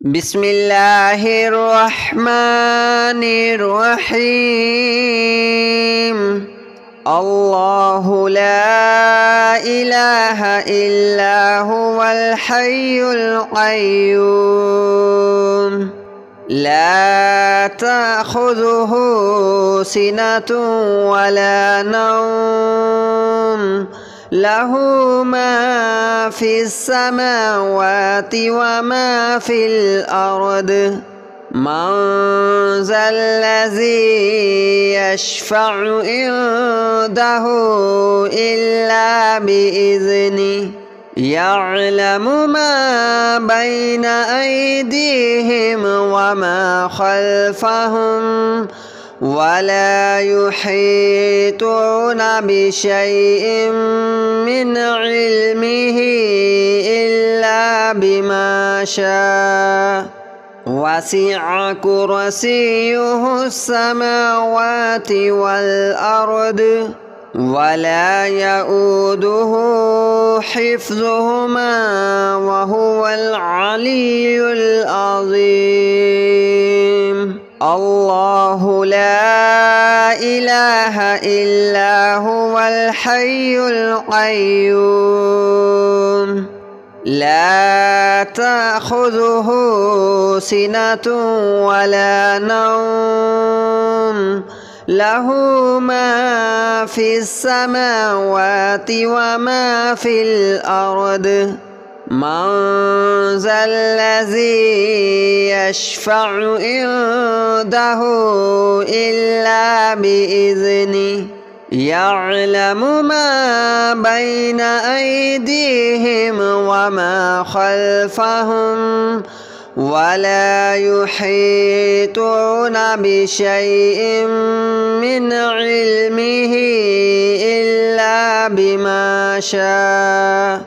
بسم الله الرحمن الرحيم. الله لا إله إلا هو الحي القيوم لا تأخذه سنة ولا نوم له ما في السماوات وما في الأرض من ذا الذي يشفع عنده إلا بإذنه يعلم ما بين أيديهم وما خلفهم ولا يحيطون بشيء من علمه إلا بما شاء وسع كرسيه السماوات والأرض ولا يؤوده حفظهما وهو العلي العظيم. الله لا إله إلا هو الحي القيوم لا تأخذه سنة ولا نوم له ما في السماوات وما في الأرض من ذا الذي يشفع عنده إلا بإذنه يعلم ما بين أيديهم وما خلفهم ولا يحيطون بشيء من علمه إلا بما شاء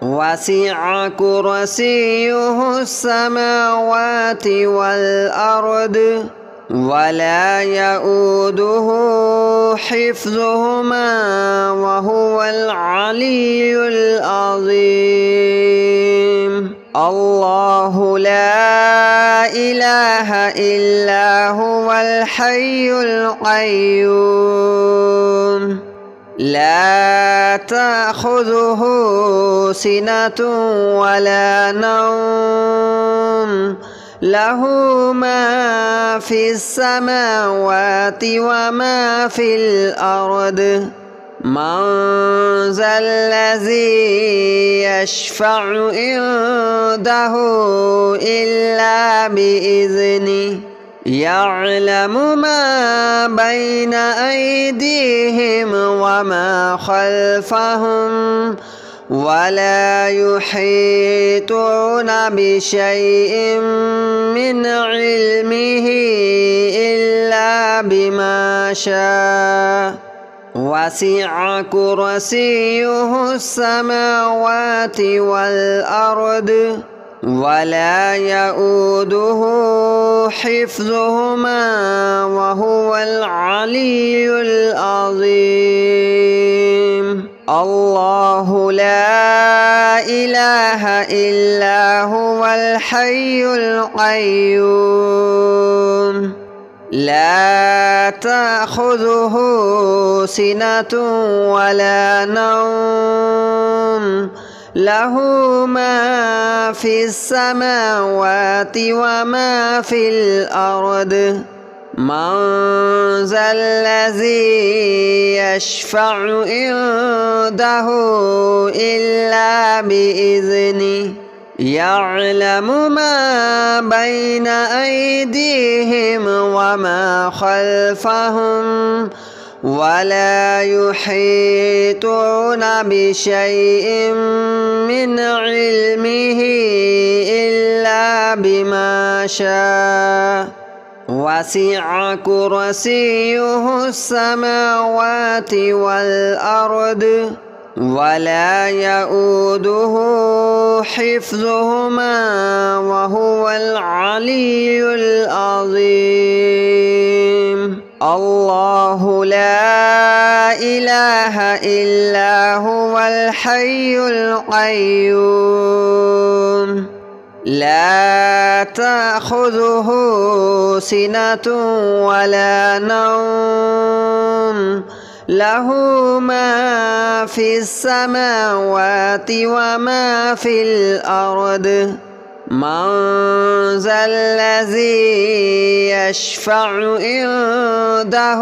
وسع كرسيه السماوات والأرض ولا يؤوده حفظهما وهو العلي العظيم. الله لا إله إلا هو الحي القيوم لا تأخذه سنة ولا نوم له ما في السماوات وما في الأرض من ذا الذي يشفع عنده إلا بإذنه يعلم ما بين أيديهم وما خلفهم ولا يحيطون بشيء من علمه إلا بما شاء وسع كرسيه السماوات والأرض ولا يؤوده حفظهما وهو العلي العظيم. الله لا إله إلا هو الحي القيوم لا تأخذه سنة ولا نوم له ما في السماوات وما في الأرض من ذا الذي يشفع عنده إلا بإذنه يعلم ما بين أيديهم وما خلفهم ولا يحيطون بشيء من علمه إلا بما شاء وسع كرسيه السماوات والأرض ولا يؤوده حفظهما وهو العلي العظيم. الله لا إله إلا هو الحي القيوم لا تأخذه سنة ولا نوم له ما في السماوات وما في الأرض من ذا الذي يشفع عنده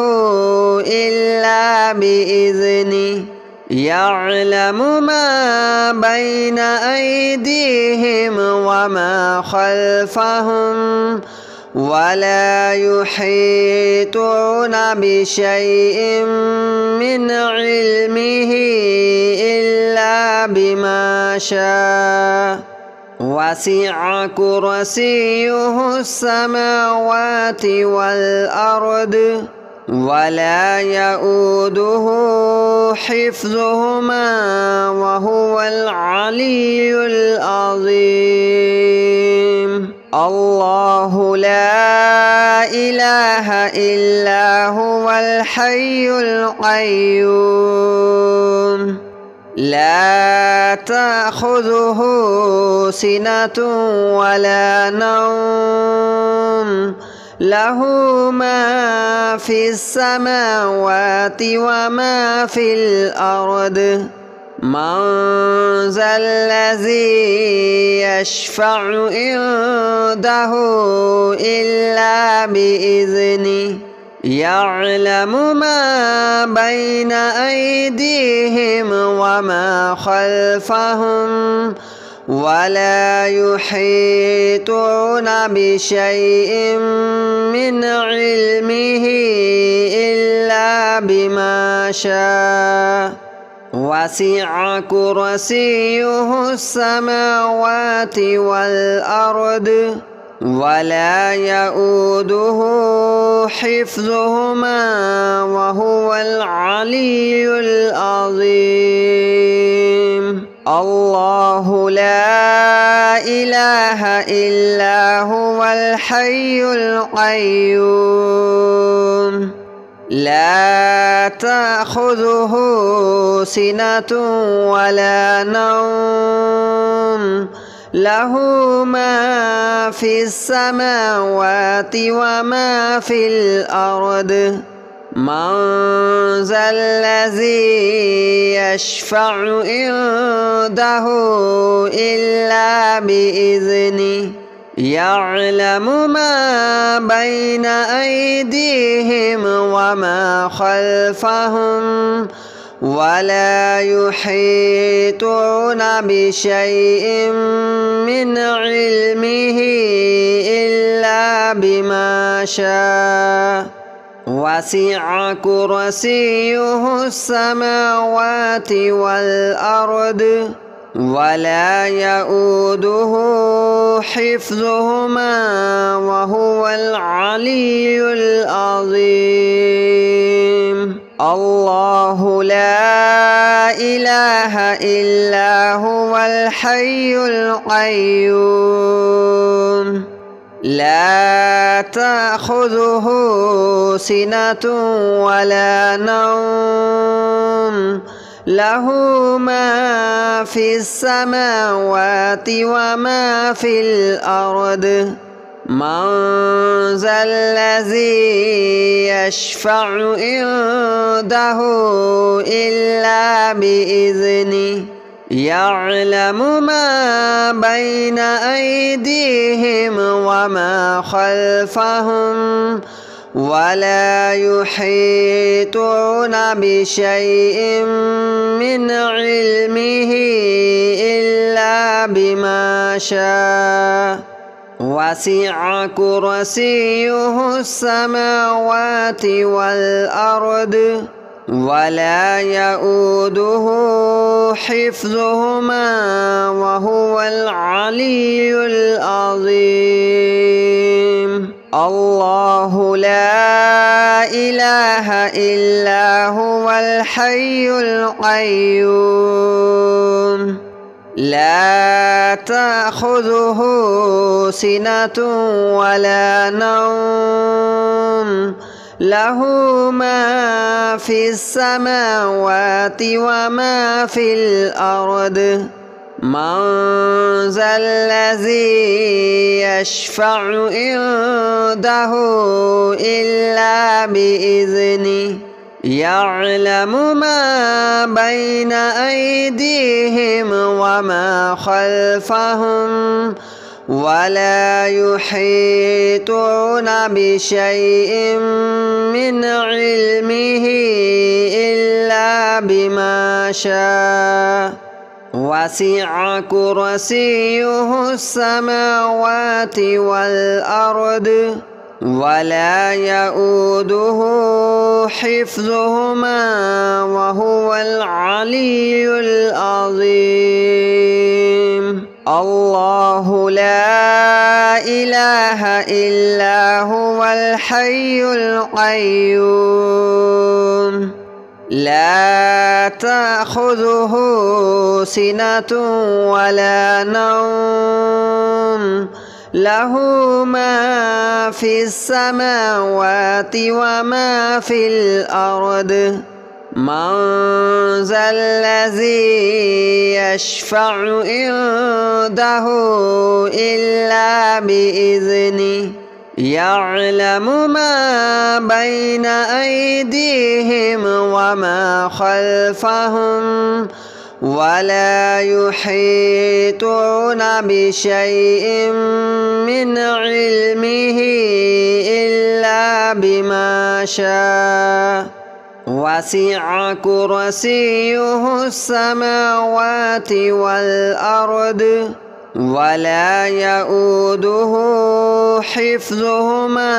إلا بإذنه يعلم ما بين أيديهم وما خلفهم ولا يحيطون بشيء من علمه إلا بما شاء وسع كرسيه السماوات والأرض ولا يؤوده حفظهما وهو العلي العظيم الله لا إله إلا هو الحي القيوم لا تأخذه سنة ولا نوم له ما في السماوات وما في الأرض من ذا الذي يشفع عنده إلا بإذنه يعلم ما بين أيديهم وما خلفهم ولا يحيطون بشيء من علمه إلا بما شاء وسع كرسيه السماوات والأرض ولا يؤوده حفظهما وهو العلي العظيم الله لا إله إلا هو الحي القيوم لا تأخذه سنة ولا نوم له ما في السماوات وما في الأرض من ذا الذي يشفع عنده إلا بإذنه يعلم ما بين أيديهم وما خلفهم ولا يحيطون بشيء من علمه إلا بما شاء وسع كرسيه السماوات والأرض ولا يؤوده حفظهما وهو العلي العظيم الله لا إله إلا هو الحي القيوم لا تأخذه سنة ولا نوم له ما في السماوات وما في الأرض من ذا الذي يشفع عنده إلا بإذنه يعلم ما بين أيديهم وما خلفهم ولا يحيطون بشيء من علمه إلا بما شاء وسع كرسيه السماوات والأرض ولا يؤوده حفظهما وهو العلي العظيم الله لا إله إلا هو الحي القيوم لا تأخذه سنة ولا نوم له ما في السماوات وما في الأرض من ذا الذي يشفع عنده إلا بإذنه يعلم ما بين أيديهم وما خلفهم ولا يحيطون بشيء من علمه إلا بما شاء وسع كرسيه السماوات والأرض ولا يؤوده حفظهما وهو العلي العظيم الله لا إله إلا هو الحي القيوم لا تأخذه سنة ولا نوم له ما في السماوات وما في الأرض من ذا الذي يشفع عنده إلا بإذنه يعلم ما بين أيديهم وما خلفهم ولا يحيطون بشيء من علمه إلا بما شاء وسع كرسيه السماوات والأرض ولا يؤوده حفظهما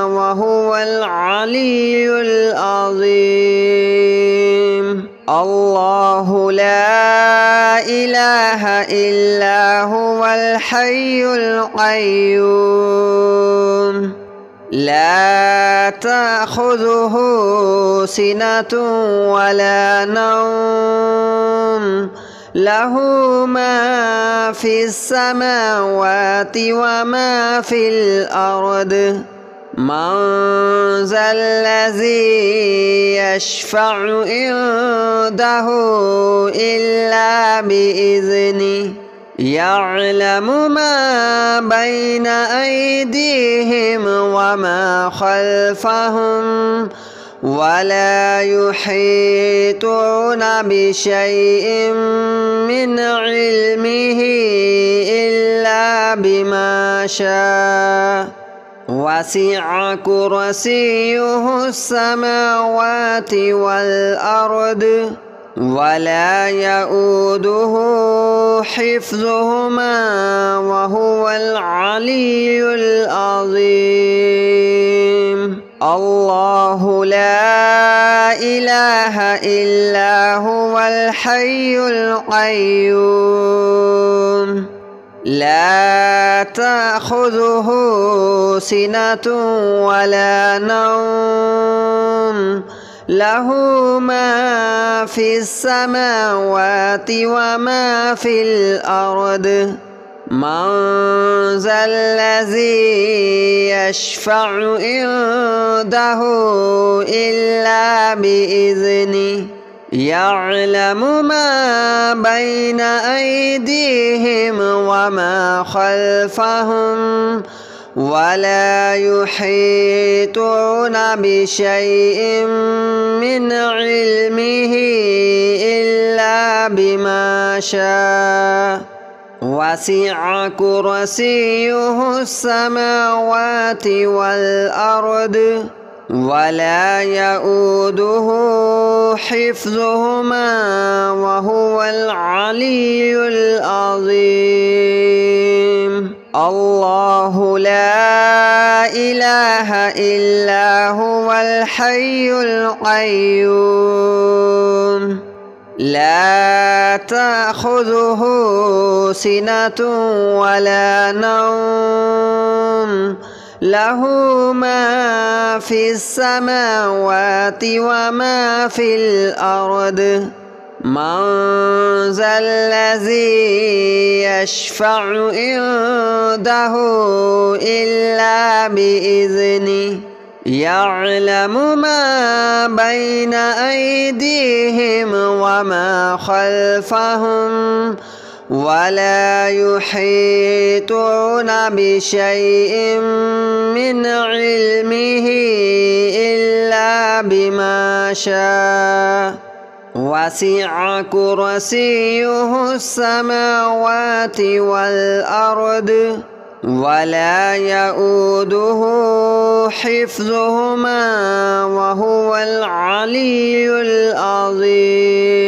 وهو العلي العظيم الله لا إله إلا هو الحي القيوم لا تأخذه سنة ولا نوم له ما في السماوات وما في الأرض من ذا الذي يشفع عنده إلا بإذنه يعلم ما بين أيديهم وما خلفهم ولا يحيطون بشيء من علمه إلا بما شاء وسع كرسيه السماوات والأرض ولا يؤوده حفظهما وهو العلي العظيم الله لا إله إلا هو الحي القيوم لا تأخذه سنة ولا نوم له ما في السماوات وما في الأرض من ذا الذي يشفع عنده إلا بإذنه يعلم ما بين أيديهم وما خلفهم ولا يحيطون بشيء من علمه إلا بما شاء وسع كرسيه السماوات والأرض ولا يؤوده حفظهما وهو العلي العظيم الله لا إله إلا هو الحي القيوم لا تأخذه سنة ولا نوم له ما في السماوات وما في الأرض من ذا الذي يشفع عنده إلا بإذنه يعلم ما بين أيديهم وما خلفهم ولا يحيطون بشيء من علمه إلا بما شاء وسع كرسيه السماوات والأرض ولا يؤوده حفظهما وهو العلي العظيم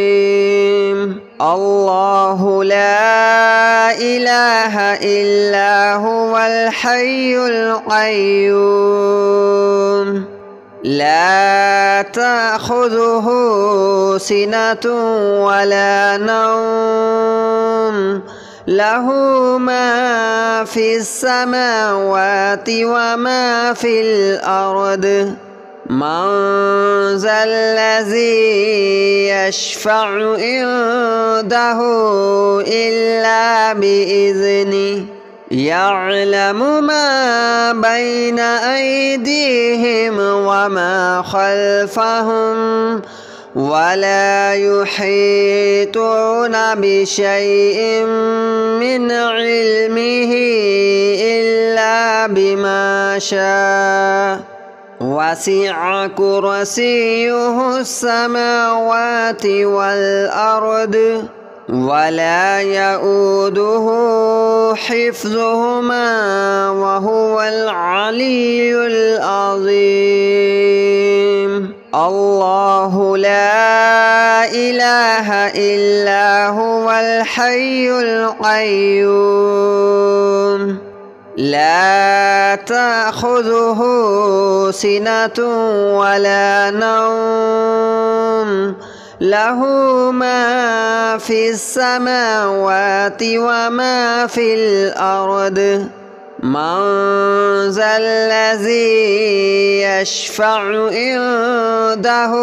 الله لا إله إلا هو الحي القيوم لا تأخذه سنة ولا نوم له ما في السماوات وما في الأرض من ذا الذي يشفع عنده إلا بإذنه يعلم ما بين أيديهم وما خلفهم ولا يحيطون بشيء من علمه إلا بما شاء وسع كرسيه السماوات والأرض ولا يؤوده حفظهما وهو العلي العظيم الله لا إله إلا هو الحي القيوم لا تأخذه سنة ولا نوم له ما في السماوات وما في الأرض من ذا الذي يشفع عنده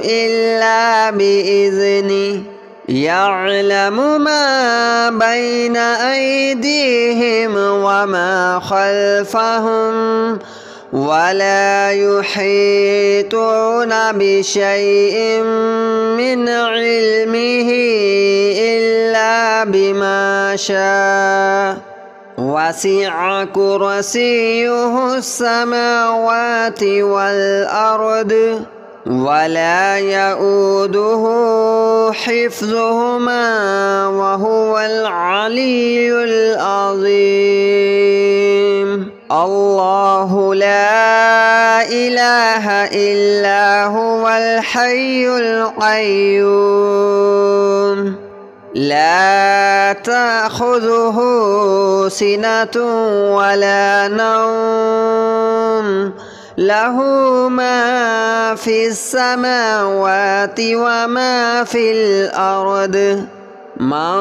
إلا بإذنه يعلم ما بين أيديهم وما خلفهم ولا يحيطون بشيء من علمه إلا بما شاء وسع كرسيه السماوات والأرض ولا يؤوده حفظهما وهو العلي العظيم الله لا إله إلا هو الحي القيوم لا تأخذه سنة ولا نوم له ما في السماوات وما في الأرض من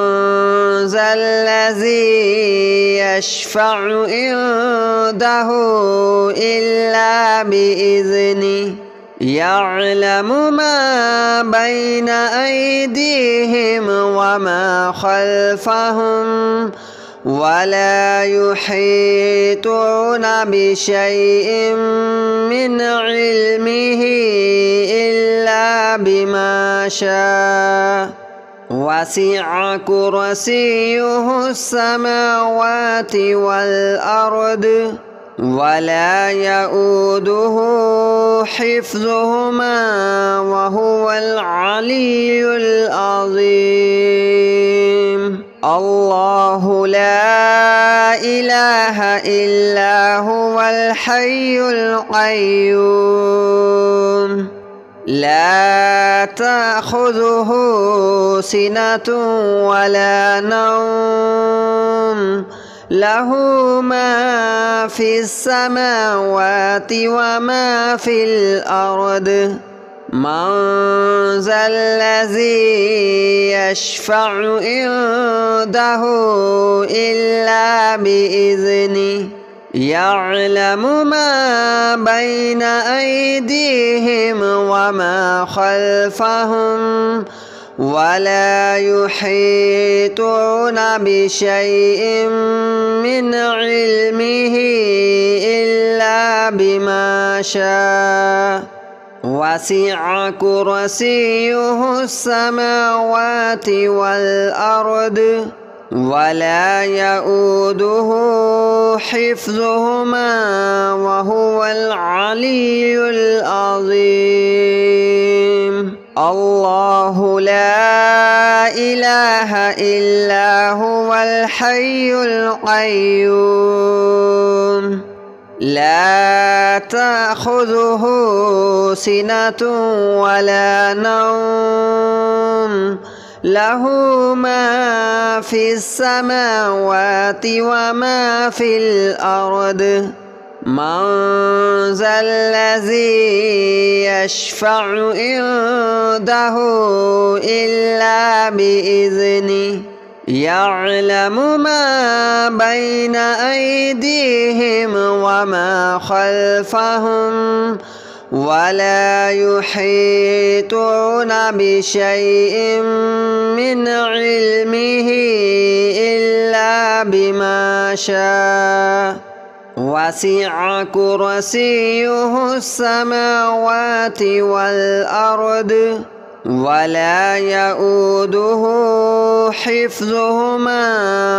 ذا الذي يشفع عنده إلا بإذنه يعلم ما بين أيديهم وما خلفهم ولا يحيطون بشيء من علمه إلا بما شاء وسع كرسيه السماوات والأرض ولا يؤوده حفظهما وهو العلي العظيم الله لا إله إلا هو الحي القيوم لا تأخذه سنة ولا نوم له ما في السماوات وما في الأرض من ذا الذي يشفع عنده إلا بإذنه يعلم ما بين أيديهم وما خلفهم ولا يحيطون بشيء من علمه إلا بما شاء وسع كرسيه السماوات والأرض ولا يؤوده حفظهما وهو العلي العظيم. الله لا إله إلا هو الحي القيوم لا تأخذه سنة ولا نوم له ما في السماوات وما في الأرض من ذا الذي يشفع عنده إلا بإذنه يعلم ما بين أيديهم وما خلفهم ولا يحيطون بشيء من علمه إلا بما شاء وسع كرسيه السماوات والأرض ولا يؤوده حفظهما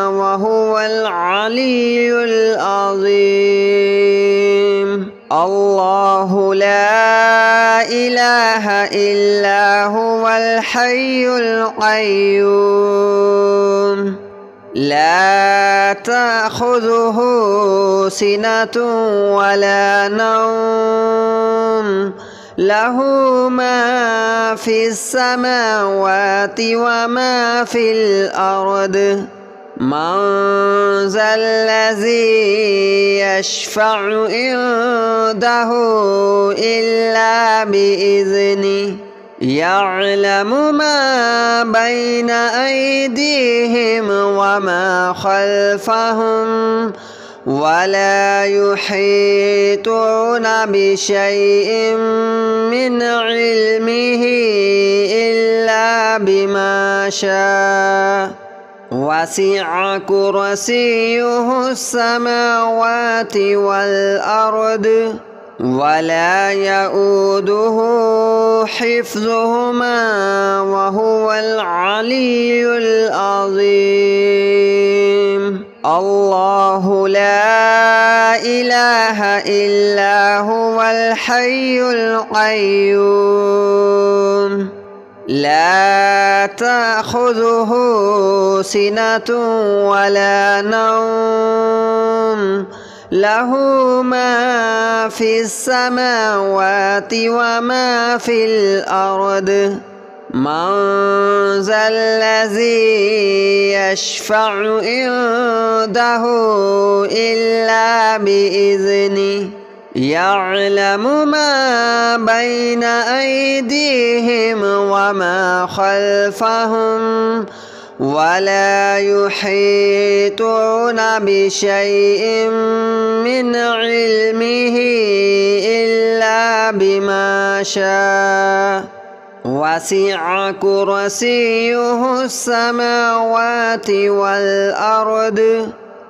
وهو العلي العظيم. الله لا إله إلا هو الحي القيوم لا تأخذه سنة ولا نوم له ما في السماوات وما في الأرض من ذا الذي يشفع عنده إلا بإذنه يعلم ما بين أيديهم وما خلفهم ولا يحيطون بشيء من علمه إلا بما شاء وسع كرسيه السماوات والأرض ولا يؤوده حفظهما وهو العلي العظيم. الله لا إله إلا هو الحي القيوم لا تأخذه سنة ولا نوم له ما في السماوات وما في الأرض من ذا الذي يشفع عنده إلا بإذنه يعلم ما بين أيديهم وما خلفهم ولا يحيطون بشيء من علمه إلا بما شاء وسع كرسيه السماوات والأرض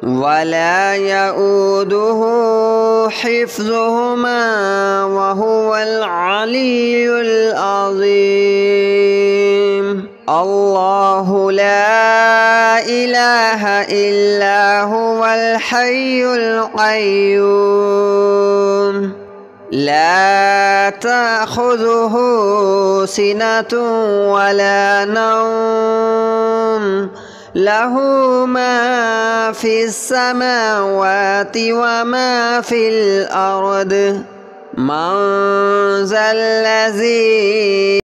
ولا يؤوده حفظهما وهو العلي العظيم. الله لا إله إلا هو الحي القيوم لا تأخذه سنة ولا نوم له ما في السماوات وما في الأرض من ذا الذي